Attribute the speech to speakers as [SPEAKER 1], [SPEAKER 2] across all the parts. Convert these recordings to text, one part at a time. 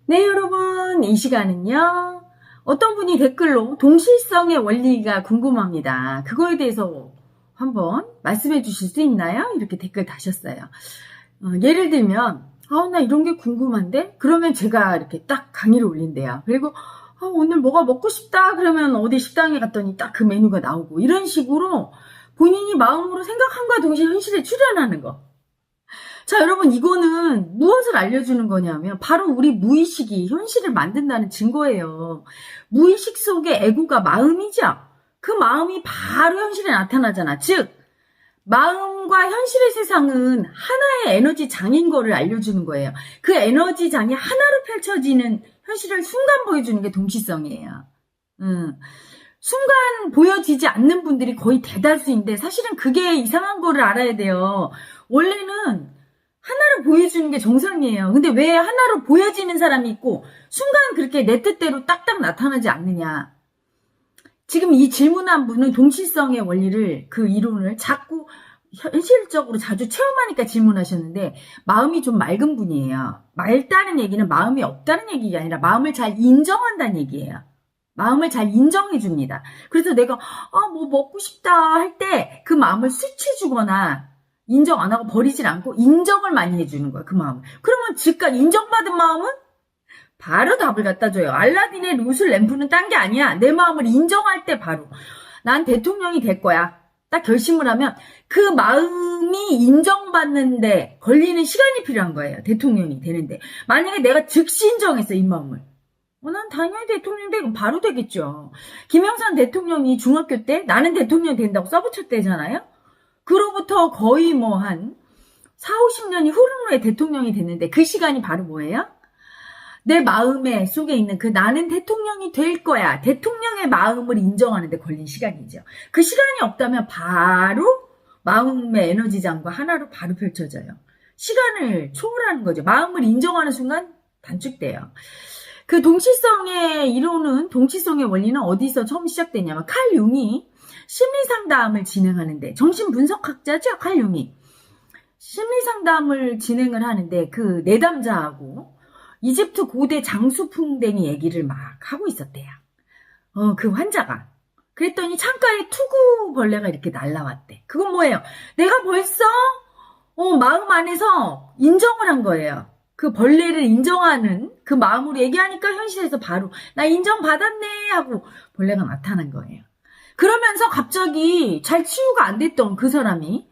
[SPEAKER 1] 네, 여러분, 이 시간은요, 어떤 분이 댓글로 동실성의 원리가 궁금합니다. 그거에 대해서 한번 말씀해 주실 수 있나요? 이렇게 댓글 다셨어요. 예를 들면, 나 이런 게 궁금한데? 그러면 제가 이렇게 딱 강의를 올린대요. 그리고, 오늘 뭐가 먹고 싶다? 그러면 어디 식당에 갔더니 딱 그 메뉴가 나오고, 이런 식으로 본인이 마음으로 생각함과 동시에 현실에 출연하는 거. 자, 여러분, 이거는 무엇을 알려주는 거냐면 바로 우리 무의식이 현실을 만든다는 증거예요. 무의식 속의 에고가 마음이죠. 그 마음이 바로 현실에 나타나잖아. 즉, 마음과 현실의 세상은 하나의 에너지 장인 거를 알려주는 거예요. 그 에너지 장이 하나로 펼쳐지는 현실을 순간 보여주는 게 동시성이에요. 순간 보여지지 않는 분들이 거의 대다수인데 사실은 그게 이상한 거를 알아야 돼요. 원래는 하나로 보여주는 게 정상이에요. 근데 왜 하나로 보여지는 사람이 있고 순간 그렇게 내 뜻대로 딱딱 나타나지 않느냐. 지금 이 질문한 분은 동시성의 원리를, 그 이론을 자꾸 현실적으로 자주 체험하니까 질문하셨는데 마음이 좀 맑은 분이에요. 맑다는 얘기는 마음이 없다는 얘기가 아니라 마음을 잘 인정한다는 얘기예요. 마음을 잘 인정해 줍니다. 그래서 내가 뭐 먹고 싶다 할 때 그 마음을 스치주거나 인정 안 하고 버리질 않고 인정을 많이 해주는 거야, 그 마음을. 그러면 즉각 인정받은 마음은 바로 답을 갖다 줘요. 알라딘의 루슬 램프는 딴 게 아니야. 내 마음을 인정할 때 바로 난 대통령이 될 거야. 딱 결심을 하면 그 마음이 인정받는데 걸리는 시간이 필요한 거예요. 대통령이 되는데. 만약에 내가 즉시 인정했어, 이 마음을. 난 당연히 대통령 되고 바로 되겠죠. 김영삼 대통령이 중학교 때 나는 대통령 된다고 써붙였대잖아요. 그로부터 거의 한 4, 50년이 흐른 후에 대통령이 됐는데 그 시간이 바로 뭐예요? 내 마음에 속에 있는 그 나는 대통령이 될 거야. 대통령의 마음을 인정하는 데 걸린 시간이죠. 그 시간이 없다면 바로 마음의 에너지장과 하나로 바로 펼쳐져요. 시간을 초월하는 거죠. 마음을 인정하는 순간 단축돼요. 그 동시성의 이론은, 동시성의 원리는 어디서 처음 시작되냐면 칼 융이 심리상담을 진행하는데, 정신분석학자죠, 칼 융이. 심리상담을 진행을 하는데 그 내담자하고 이집트 고대 장수풍뎅이 얘기를 막 하고 있었대요. 그 환자가. 그랬더니 창가에 투구벌레가 이렇게 날라왔대. 그건 뭐예요? 내가 벌써 마음 안에서 인정을 한 거예요. 그 벌레를 인정하는 그 마음으로 얘기하니까 현실에서 바로 나 인정받았네 하고 벌레가 나타난 거예요. 그러면서 갑자기 잘 치유가 안 됐던 그 사람이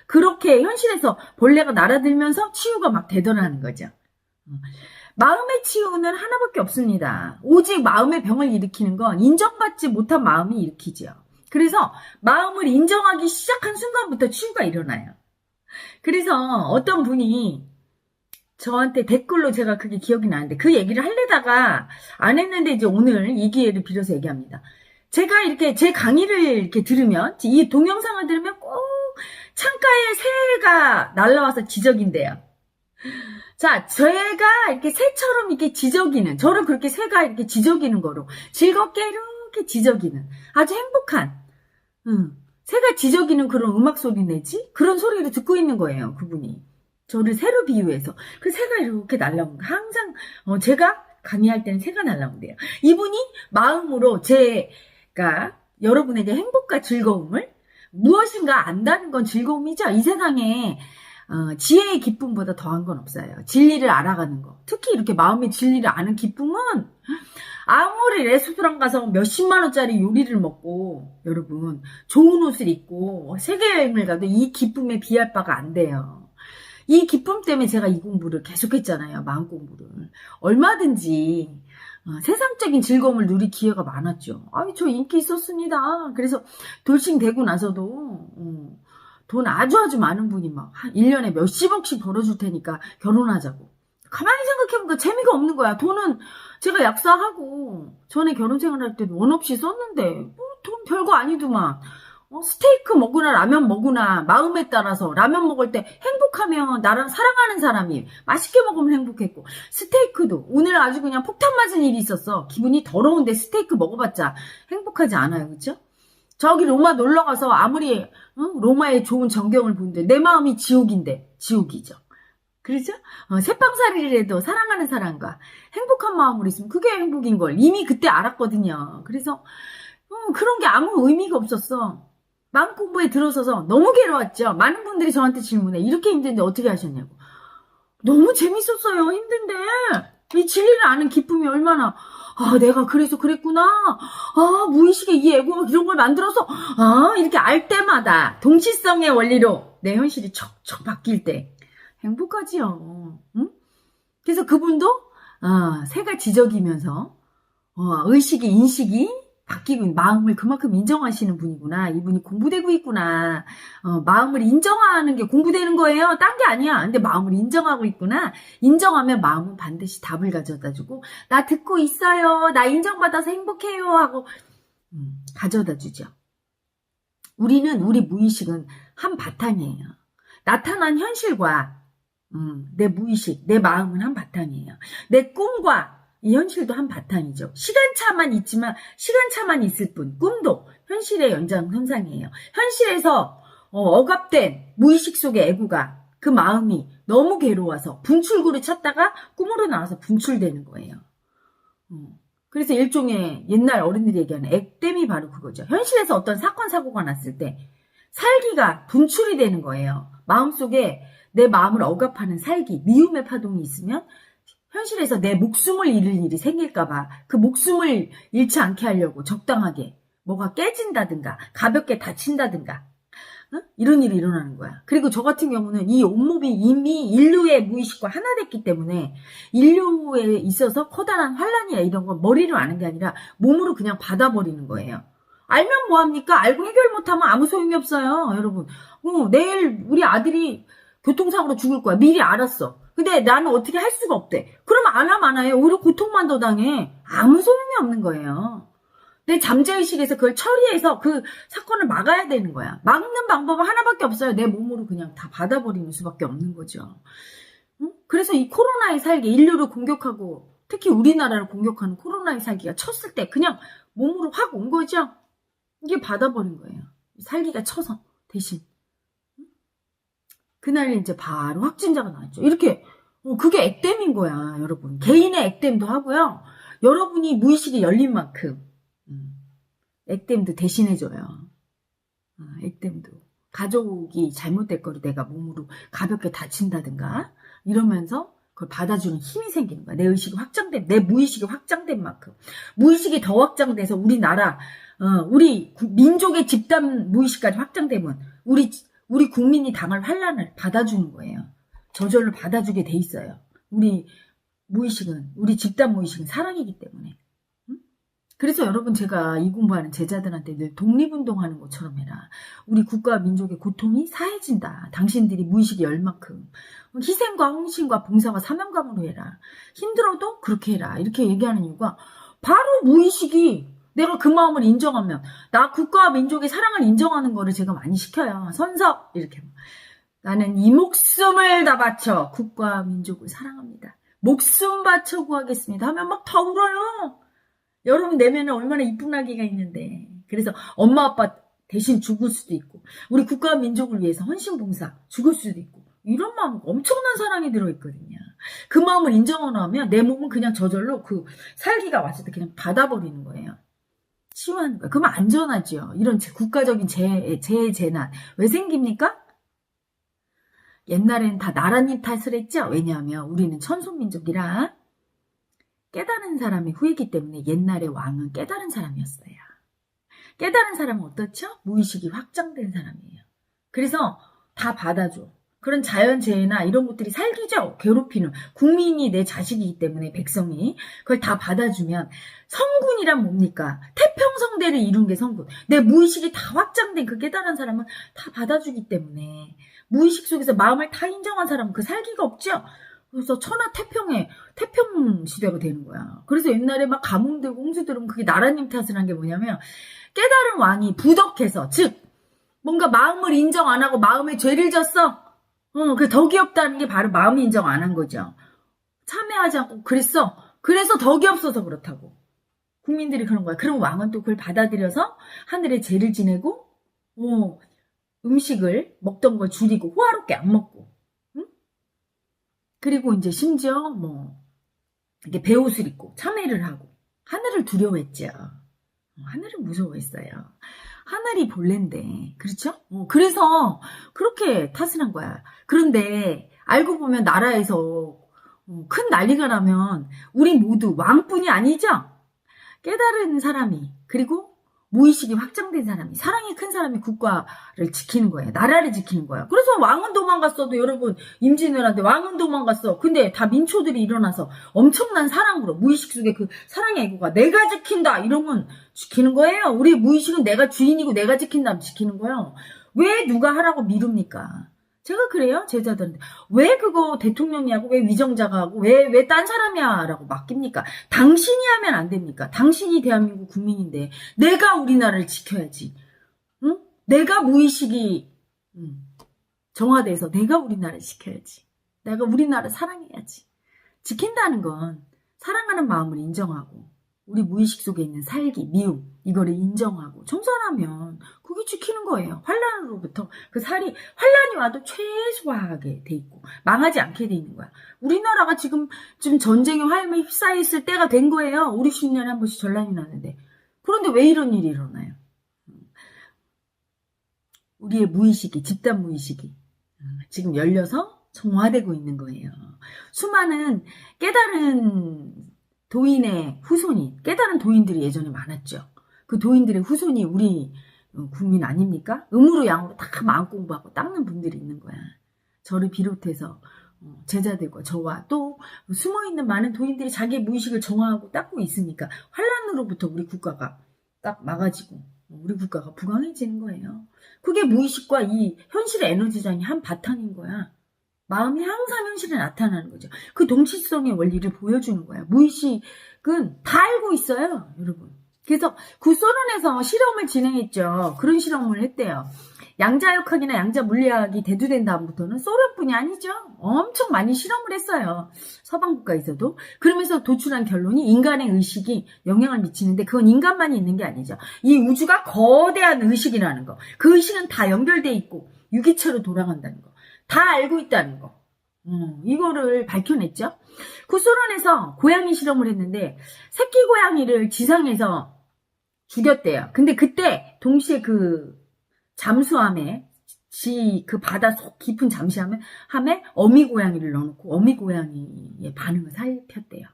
[SPEAKER 1] 그렇게 현실에서 벌레가 날아들면서 치유가 막 되더라는 거죠. 마음의 치유는 하나밖에 없습니다. 오직 마음의 병을 일으키는 건 인정받지 못한 마음이 일으키죠. 그래서 마음을 인정하기 시작한 순간부터 치유가 일어나요. 그래서 어떤 분이 저한테 댓글로, 제가 그게 기억이 나는데 그 얘기를 하려다가 안 했는데 이제 오늘 이 기회를 빌어서 얘기합니다. 제가 이렇게 제 강의를 이렇게 들으면, 이 동영상을 들으면 꼭 창가에 새가 날라와서 지저귀인데요. 자, 제가 이렇게 새처럼 이렇게 지저귀는, 저를 그렇게 새가 이렇게 지저귀는 거로 즐겁게 이렇게 지저귀는 아주 행복한, 새가 지저귀는 그런 음악 소리 내지? 그런 소리를 듣고 있는 거예요, 그분이. 저를 새로 비유해서. 그 새가 이렇게 날라온 거. 항상, 제가 강의할 때는 새가 날라온대요. 이분이 마음으로 제가 여러분에게 행복과 즐거움을, 무엇인가 안다는 건 즐거움이죠. 이 세상에 지혜의 기쁨보다 더한 건 없어요. 진리를 알아가는 거. 특히 이렇게 마음의 진리를 아는 기쁨은 아무리 레스토랑 가서 몇십만 원짜리 요리를 먹고, 여러분, 좋은 옷을 입고 세계여행을 가도 이 기쁨에 비할 바가 안 돼요. 이 기쁨 때문에 제가 이 공부를 계속했잖아요. 마음 공부를. 얼마든지 세상적인 즐거움을 누릴 기회가 많았죠. 저 인기 있었습니다. 그래서 돌싱 되고 나서도 돈 아주 많은 분이 막 1년에 몇십억씩 벌어줄 테니까 결혼하자고. 가만히 생각해보니까 재미가 없는 거야. 돈은 제가 약사하고 전에 결혼 생활할 때도 원 없이 썼는데 돈 별거 아니더만. 스테이크 먹으나 라면 먹으나 마음에 따라서 라면 먹을 때 행복하면 나랑 사랑하는 사람이 맛있게 먹으면 행복했고, 스테이크도 오늘 아주 그냥 폭탄 맞은 일이 있었어. 기분이 더러운데 스테이크 먹어봤자 행복하지 않아요. 그쵸? 저기 로마 놀러가서 아무리 로마의 좋은 전경을 보는데 내 마음이 지옥인데 지옥이죠. 그렇죠? 새빵살이라도 사랑하는 사람과 행복한 마음으로 있으면 그게 행복인 걸 이미 그때 알았거든요. 그래서 그런 게 아무 의미가 없었어. 마음 공부에 들어서서 너무 괴로웠죠. 많은 분들이 저한테 질문해. 이렇게 힘든데 어떻게 하셨냐고. 너무 재밌었어요. 힘든데 이 진리를 아는 기쁨이 얼마나, 내가 그래서 그랬구나. 무의식의 이 에고가 이런 걸 만들어서 이렇게 알 때마다 동시성의 원리로 내 현실이 척척 바뀔 때 행복하지요. 응? 그래서 그분도 새가 지저귀면서 의식이 인식이 바뀌고 마음을 그만큼 인정하시는 분이구나. 이분이 공부되고 있구나. 마음을 인정하는 게 공부되는 거예요. 딴 게 아니야. 근데 마음을 인정하고 있구나. 인정하면 마음은 반드시 답을 가져다 주고 나 듣고 있어요. 나 인정받아서 행복해요 하고 가져다 주죠. 우리는 우리 무의식은 한 바탕이에요. 나타난 현실과 내 무의식, 내 마음은 한 바탕이에요. 내 꿈과 이 현실도 한 바탕이죠. 시간차만 있지만 시간차만 있을 뿐 꿈도 현실의 연장선상이에요. 현실에서 억압된 무의식 속의 애구가 그 마음이 너무 괴로워서 분출구를 찾다가 꿈으로 나와서 분출되는 거예요. 그래서 일종의 옛날 어른들이 얘기하는 액땜이 바로 그거죠. 현실에서 어떤 사건 사고가 났을 때 살기가 분출이 되는 거예요. 마음속에 내 마음을 억압하는 살기, 미움의 파동이 있으면 현실에서 내 목숨을 잃을 일이 생길까봐 그 목숨을 잃지 않게 하려고 적당하게 뭐가 깨진다든가 가볍게 다친다든가 이런 일이 일어나는 거야. 그리고 저 같은 경우는 이 온몸이 이미 인류의 무의식과 하나 됐기 때문에 인류에 있어서 커다란 환란이야 이런 건 머리로 아는 게 아니라 몸으로 그냥 받아버리는 거예요. 알면 뭐합니까? 알고 해결 못하면 아무 소용이 없어요. 여러분. 내일 우리 아들이 교통사고로 죽을 거야. 미리 알았어. 근데 나는 어떻게 할 수가 없대. 그러면 안 하면 안 해요. 오히려 고통만 더 당해. 아무 소용이 없는 거예요. 내 잠재의식에서 그걸 처리해서 그 사건을 막아야 되는 거야. 막는 방법은 하나밖에 없어요. 내 몸으로 그냥 다 받아버리는 수밖에 없는 거죠. 그래서 이 코로나의 살기, 인류를 공격하고 특히 우리나라를 공격하는 코로나의 살기가 쳤을 때 그냥 몸으로 확 온 거죠. 이게 받아버린 거예요. 살기가 쳐서 대신. 그날 이제 바로 확진자가 나왔죠. 이렇게 그게 액땜인 거야, 여러분. 개인의 액땜도 하고요. 여러분이 무의식이 열린 만큼 액땜도 대신해줘요. 액땜도. 가족이 잘못될 거를 내가 몸으로 가볍게 다친다든가 이러면서 그걸 받아주는 힘이 생기는 거야. 내 의식이 확장된, 내 무의식이 확장된 만큼. 무의식이 더 확장돼서 우리나라, 우리 민족의 집단 무의식까지 확장되면 우리 국민이 당할 환란을 받아주는 거예요. 저절로 받아주게 돼 있어요. 우리 무의식은, 우리 집단 무의식은 사랑이기 때문에. 그래서 여러분 제가 이 공부하는 제자들한테 늘 독립운동하는 것처럼 해라. 우리 국가와 민족의 고통이 사해진다. 당신들이 무의식이 열 만큼. 희생과 헌신과 봉사와 사명감으로 해라. 힘들어도 그렇게 해라. 이렇게 얘기하는 이유가 바로 무의식이 내가 그 마음을 인정하면 나 국가와 민족의 사랑을 인정하는 거를 제가 많이 시켜요. 선석 이렇게 나는 이 목숨을 다 바쳐 국가와 민족을 사랑합니다. 목숨 바쳐 구하겠습니다 하면 막 다 울어요. 여러분 내면에 얼마나 이쁜 아기가 있는데. 그래서 엄마 아빠 대신 죽을 수도 있고 우리 국가와 민족을 위해서 헌신봉사 죽을 수도 있고 이런 마음 엄청난 사랑이 들어있거든요. 그 마음을 인정하면 내 몸은 그냥 저절로 그 살기가 왔을 때 그냥 받아버리는 거예요. 치유하는 거예요. 그러면 안전하죠. 이런 국가적인 재난 왜 생깁니까? 옛날에는 다 나라님 탓을 했죠. 왜냐하면 우리는 천손민족이라 깨달은 사람이 후이기 때문에 옛날의 왕은 깨달은 사람이었어요. 깨달은 사람은 어떻죠? 무의식이 확장된 사람이에요. 그래서 다 받아줘. 그런 자연재해나 이런 것들이 살기죠. 괴롭히는 국민이 내 자식이기 때문에 백성이 그걸 다 받아주면 성군이란 뭡니까? 태평성대를 이룬 게 성군. 내 무의식이 다 확장된 그 깨달은 사람은 다 받아주기 때문에 무의식 속에서 마음을 다 인정한 사람은 그 살기가 없죠. 그래서 천하태평의 태평 시대가 되는 거야. 그래서 옛날에 막 가뭄 들고 홍수 들으면 그게 나라님 탓을 한 게 뭐냐면 깨달은 왕이 부덕해서 즉 뭔가 마음을 인정 안 하고 마음에 죄를 졌어. 그 덕이 없다는 게 바로 마음 인정 안 한 거죠. 참여하지 않고 그랬어. 그래서 덕이 없어서 그렇다고. 국민들이 그런 거야. 그럼 왕은 또 그걸 받아들여서 하늘에 죄를 지내고 음식을 먹던 걸 줄이고 호화롭게 안 먹고 그리고 이제 심지어 뭐 이게 배옷을 입고 참회를 하고 하늘을 두려워했죠. 하늘을 무서워했어요. 하늘이 본래인데, 그렇죠? 그래서 그렇게 탓을 한 거야. 그런데 알고 보면 나라에서 큰 난리가 나면 우리 모두 왕뿐이 아니죠? 깨달은 사람이, 그리고 무의식이 확장된 사람이, 사랑이 큰 사람이 국가를 지키는 거예요. 나라를 지키는 거예요. 그래서 왕은 도망갔어도 여러분, 임진왜란때 왕은 도망갔어. 근데 다 민초들이 일어나서 엄청난 사랑으로, 무의식 속에 그 사랑의 애고가 내가 지킨다 이러면 지키는 거예요. 우리 무의식은 내가 주인이고 내가 지킨다면 지키는 거예요. 왜 누가 하라고 미룹니까? 제가 그래요, 제자들한테. 왜 그거 대통령이 하고, 왜 위정자가 하고, 왜 딴 사람이 하라고 맡깁니까? 당신이 하면 안 됩니까? 당신이 대한민국 국민인데, 내가 우리나라를 지켜야지. 응? 내가 무의식이, 정화돼서 내가 우리나라를 지켜야지. 내가 우리나라를 사랑해야지. 지킨다는 건 사랑하는 마음을 인정하고, 우리 무의식 속에 있는 살기, 미움, 이거를 인정하고 청산하면 그게 지키는 거예요. 환란으로부터 그 환란이 와도 최소화하게 돼 있고 망하지 않게 돼 있는 거야. 우리나라가 지금 전쟁의 화염에 휩싸였을 때가 된 거예요. 우리 10년에 한 번씩 전란이 났는데. 그런데 왜 이런 일이 일어나요? 우리의 무의식이, 집단 무의식이 지금 열려서 정화되고 있는 거예요. 수많은 깨달은 도인의 후손이, 깨달은 도인들이 예전에 많았죠. 그 도인들의 후손이 우리 국민 아닙니까? 음으로 양으로 다 마음 공부하고 닦는 분들이 있는 거야. 저를 비롯해서 제자들과 저와 또 숨어있는 많은 도인들이 자기의 무의식을 정화하고 닦고 있으니까 환란으로부터 우리 국가가 딱 막아지고 우리 국가가 부강해지는 거예요. 그게 무의식과 이 현실의 에너지장이 한 바탕인 거야. 마음이 항상 현실에 나타나는 거죠. 그 동시성의 원리를 보여주는 거야. 무의식은 다 알고 있어요, 여러분. 그래서 구소련에서 실험을 진행했죠. 그런 실험을 했대요. 양자역학이나 양자물리학이 대두된 다음부터는 소련뿐이 아니죠. 엄청 많이 실험을 했어요. 서방 국가에서도. 그러면서 도출한 결론이 인간의 의식이 영향을 미치는데 그건 인간만이 있는 게 아니죠. 이 우주가 거대한 의식이라는 거. 그 의식은 다 연결돼 있고 유기체로 돌아간다는 거. 다 알고 있다는 거. 이거를 밝혀냈죠. 구소련에서 고양이 실험을 했는데 새끼 고양이를 지상에서 죽였대요. 근데 그때 동시에 그 잠수함에 그 바다 속 깊은 잠수함에 어미 고양이를 넣어놓고 어미 고양이의 반응을 살폈대요.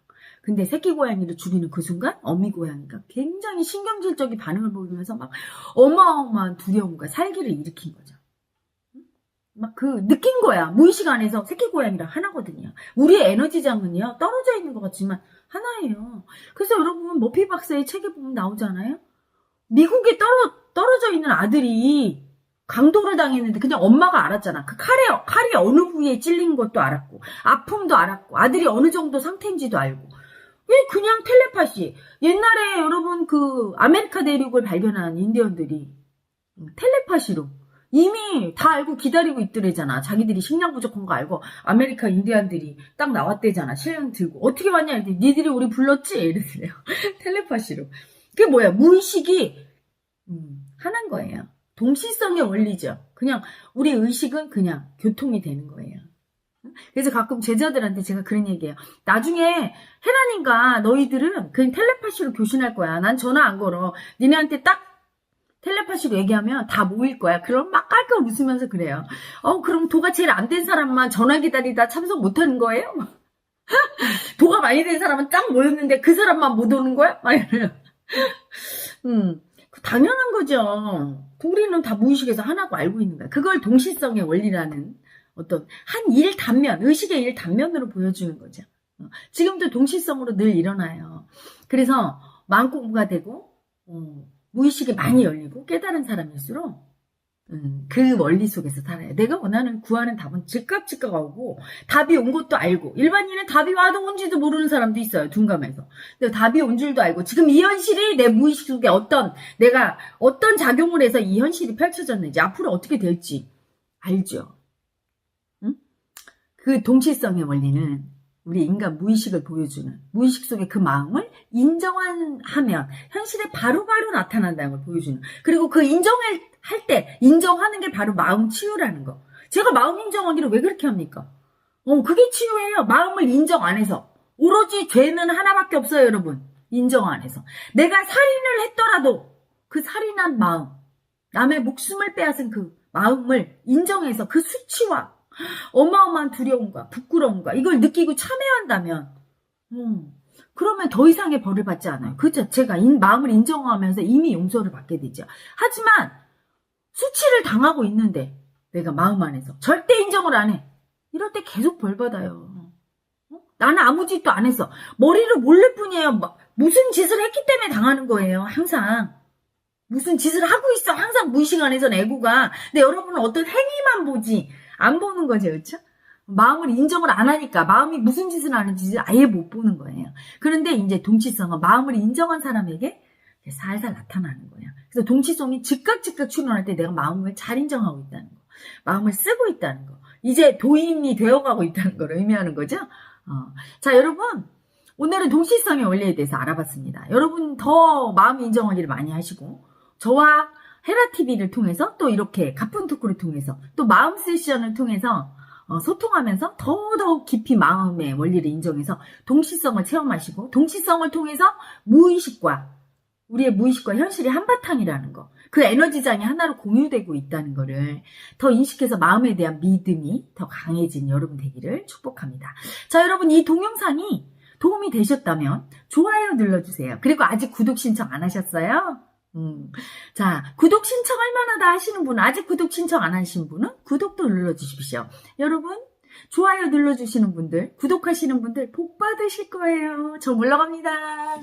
[SPEAKER 1] 근데 새끼 고양이를 죽이는 그 순간 어미 고양이가 굉장히 신경질적인 반응을 보이면서 막 어마어마한 두려움과 살기를 일으킨 거죠. 막 느낀 거야. 무의식 안에서 새끼 고양이랑 하나거든요. 우리의 에너지장은요, 떨어져 있는 것 같지만 하나예요. 그래서 여러분, 머피 박사의 책에 보면 나오잖아요? 미국에 떨어져 있는 아들이 강도를 당했는데 그냥 엄마가 알았잖아. 그 칼이 어느 부위에 찔린 것도 알았고, 아픔도 알았고, 아들이 어느 정도 상태인지도 알고. 왜 그냥 텔레파시. 옛날에 여러분 아메리카 대륙을 발견한 인디언들이 텔레파시로 이미 다 알고 기다리고 있더래잖아. 자기들이 식량 부족한 거 알고 아메리카 인디안들이 딱 나왔대잖아. 실력 들고. 어떻게 왔냐? 이랬더니 니들이 우리 불렀지? 이랬어요. 텔레파시로. 그게 뭐야? 무의식이 하나인 거예요. 동시성의 원리죠. 그냥 우리 의식은 그냥 교통이 되는 거예요. 그래서 가끔 제자들한테 제가 그런 얘기해요. 나중에 헤라님과 너희들은 그냥 텔레파시로 교신할 거야. 난 전화 안 걸어. 니네한테 딱 텔레파시로 얘기하면 다 모일 거야. 그럼 막 깔깔 웃으면서 그래요. 그럼 도가 제일 안 된 사람만 전화 기다리다 참석 못 하는 거예요? 도가 많이 된 사람은 딱 모였는데 그 사람만 못 오는 거야? 막 이래요. 당연한 거죠. 우리는 다 무의식에서 하나고 알고 있는 거야. 그걸 동시성의 원리라는 어떤 한 일 단면, 의식의 일 단면으로 보여주는 거죠. 지금도 동시성으로 늘 일어나요. 그래서 마음 공부가 되고 무의식이 많이 열리고 깨달은 사람일수록 그 원리 속에서 살아요. 내가 구하는 답은 즉각 오고 답이 온 것도 알고 일반인은 답이 와도 온지도 모르는 사람도 있어요. 둔감해서. 근데 답이 온 줄도 알고 지금 이 현실이 내 무의식 속에 내가 어떤 작용을 해서 이 현실이 펼쳐졌는지 앞으로 어떻게 될지 알죠. 그 동시성의 원리는 우리 인간 무의식을 보여주는 무의식 속의 그 마음을 인정하면 현실에 바로바로 나타난다는 걸 보여주는 그리고 그 인정을 할 때 인정하는 게 바로 마음 치유라는 거. 제가 마음 인정하기를 왜 그렇게 합니까? 그게 치유예요. 마음을 인정 안 해서. 오로지 죄는 하나밖에 없어요, 여러분. 인정 안 해서. 내가 살인을 했더라도 그 살인한 마음, 남의 목숨을 빼앗은 그 마음을 인정해서 그 수치와 어마어마한 두려움과 부끄러움과 이걸 느끼고 참여한다면 그러면 더 이상의 벌을 받지 않아요. 그 자체가 마음을 인정하면서 이미 용서를 받게 되죠. 하지만 수치를 당하고 있는데 내가 마음 안에서 절대 인정을 안 해. 이럴 때 계속 벌 받아요. 나는 아무 짓도 안 했어. 머리로 모를 뿐이에요. 무슨 짓을 했기 때문에 당하는 거예요. 항상. 무슨 짓을 하고 있어. 항상 무의식 안에서는 애고가. 근데 여러분은 어떤 행위만 보지 안 보는 거죠. 그렇죠? 마음을 인정을 안 하니까 마음이 무슨 짓을 하는지 아예 못 보는 거예요. 그런데 이제 동치성은 마음을 인정한 사람에게 살살 나타나는 거예요. 그래서 동치성이 즉각 출현할 때 내가 마음을 잘 인정하고 있다는 거. 마음을 쓰고 있다는 거. 이제 도인이 되어가고 있다는 걸 의미하는 거죠. 자, 여러분. 오늘은 동치성의 원리에 대해서 알아봤습니다. 여러분 더 마음 인정하기를 많이 하시고 저와 헤라TV를 통해서 또 이렇게 가쁜 토크를 통해서 또 마음 세션을 통해서 소통하면서 더더욱 깊이 마음의 원리를 인정해서 동치성을 체험하시고 동치성을 통해서 우리의 무의식과 현실이 한바탕이라는 거, 그 에너지장이 하나로 공유되고 있다는 거를 더 인식해서 마음에 대한 믿음이 더 강해진 여러분 되기를 축복합니다. 자, 여러분 이 동영상이 도움이 되셨다면 좋아요 눌러주세요. 그리고 아직 구독 신청 안 하셨어요? 자, 구독 신청 얼마나 다 하시는 분은 아직 구독 신청 안 하신 분은 구독도 눌러주십시오. 여러분 좋아요 눌러주시는 분들, 구독하시는 분들 복 받으실 거예요. 저 물러갑니다.